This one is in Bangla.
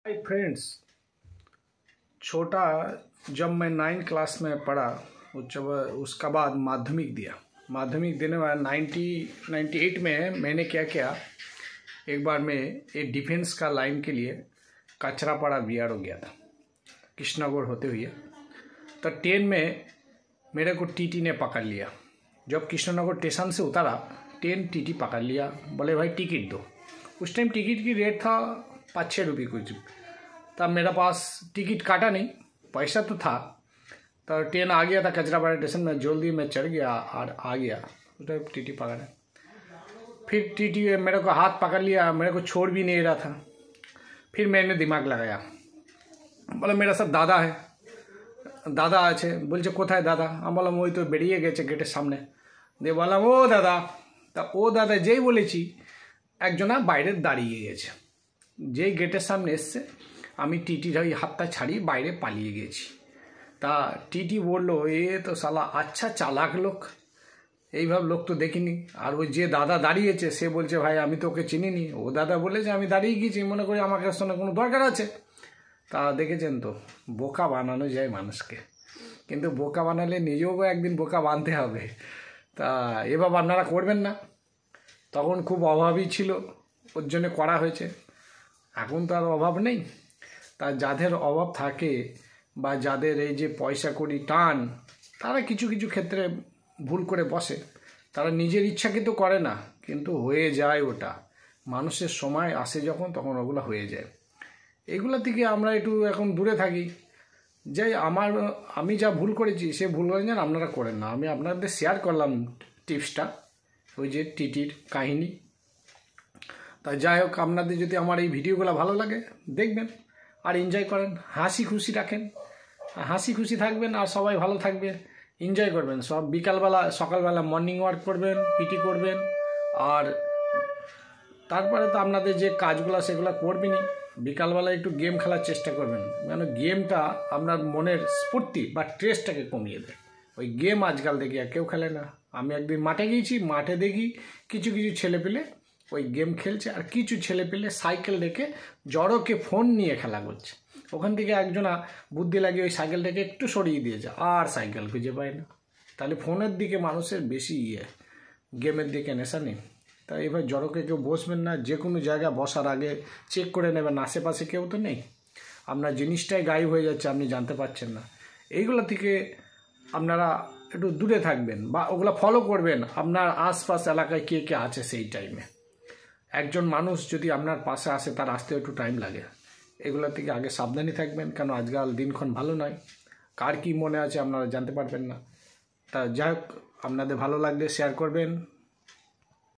Hi friends. छोटा जब मैं 9 क्लास में पढ़ा उसका बाद माध्यमिक दिया। माध्यमिक देने वाला 98 में मैंने क्या किया, एक बार मैं एक डिफेंस का लाइन के लिए कचरापाड़ा बीआरओ गया था, कृष्णागढ़ होते हुए। तो ट्रेन में मेरे को टीटी ने पकड़ लिया। जब कृष्णनगर स्टेशन से उतारा, ट्रेन टीटी पकड़ लिया, बोले भाई टिकट दो। उस टाइम टिकट की रेट था 5-6 रुपये कुछ। तब मेरा पास टिकट काटा नहीं, पैसा तो था। तो ट्रेन आ गया था कचरापाड़ा स्टेशन में, जल्दी में चढ़ गया और आ गया। उस टाइम टीटी पकड़ा, फिर टीटी मेरे को हाथ पकड़ लिया, मेरे को छोड़ भी नहीं रहा था। फिर मैंने दिमाग लगाया, बोला मेरा सब दादा है, दादा আছে। বলছে কোথায় দাদা? আমি বললাম ওই তো বেরিয়ে গেছে গেটের সামনে দিয়ে। বললাম ও দাদা। তা ও দাদা যেই বলেছি, একজনা বাইরে দাঁড়িয়ে গেছে। যেই গেটের সামনে এসছে, আমি টিটির ওই হাতটা ছাড়িয়ে বাইরে পালিয়ে গেছি। তা টিটি বললো এ তো শালা আচ্ছা চালাক লোক, এইভাবে লোক তো দেখিনি। আর ওই যে দাদা দাঁড়িয়েছে সে বলছে ভাই আমি তো ওকে চিনিনি। ও দাদা বলেছে আমি দাঁড়িয়ে গেছি, মনে করি আমাকে সঙ্গে কোনো দরকার আছে। তা দেখেছেন তো, বোকা বানানো যায় মানুষকে, কিন্তু বোকা বানালে নিজেও একদিন বোকা বানতে হবে। তা এভাবে আপনারা করবেন না। তখন খুব অভাবই ছিল, ওর জন্য করা হয়েছে। এখন তো আর অভাব নেই। তা যাদের অভাব থাকে বা যাদের এই যে পয়সা কড়ি টান, তারা কিছু কিছু ক্ষেত্রে ভুল করে বসে। তারা নিজের ইচ্ছাকৃত করে না, কিন্তু হয়ে যায়। ওটা মানুষের সময় আসে যখন, তখন ওগুলো হয়ে যায়। এগুলো থেকে আমরা একটু এখন দূরে থাকি। যে আমি যা ভুল করেছি, সে ভুল করেছেন আপনারা করেন না। আমি আপনাদের শেয়ার করলাম টিপসটা, ওই যে টিটির কাহিনী। তা যাই হোক, আপনাদের যদি আমার এই ভিডিওগুলো ভালো লাগে দেখবেন আর এনজয় করেন, হাসি খুশি রাখেন, হাসি খুশি থাকবেন আর সবাই ভালো থাকবে, এনজয় করবেন। সব বিকালবেলা সকালবেলা মর্নিং ওয়াক করবেন, পিটি করবেন। আর তারপরে তো আপনাদের যে কাজগুলো সেগুলো করবেনই। বিকালবেলা একটু গেম খেলার চেষ্টা করবেন, কেন গেমটা আপনার মনের স্ফূর্তি বা স্ট্রেসটাকে কমিয়ে দেয়। ওই গেম আজকাল দেখি আর কেউ খেলে না। আমি একদিন মাঠে গিয়েছি, মাঠে দেখি কিছু কিছু ছেলে পেলে ওই গেম খেলছে, আর কিছু ছেলে পেলে সাইকেল রেখে জড়োকে ফোন নিয়ে খেলা করছে। ওখান থেকে একজনা বুদ্ধি লাগিয়ে ওই সাইকেলটাকে একটু সরিয়ে দিয়েছে, আর সাইকেল খুঁজে পায় না। তাহলে ফোনের দিকে মানুষের বেশি গেমের দিকে নেশা নেই। তাই এবার জড়োকে কেউ বসবেন না। যে কোনো জায়গায় বসার আগে চেক করে নেবেন আশেপাশে কেউ তো নেই। আপনার জিনিসটাই গায়েব হয়ে যাচ্ছে, আপনি জানতে পারছেন না। এইগুলো থেকে আপনারা একটু দূরে থাকবেন বা ওগুলো ফলো করবেন। আপনার আশপাশ এলাকায় কে কে আছে সেই টাইমে। একজন মানুষ যদি আপনার পাশে আসে, তার আসতে একটু টাইম লাগে। এগুলো থেকে আগে সাবধানী থাকবেন, কেন আজকাল দিনক্ষণ ভালো নয়। কার কী মনে আছে আপনারা জানতে পারবেন না। তা যাই হোক, আপনাদের ভালো লাগলে শেয়ার করবেন।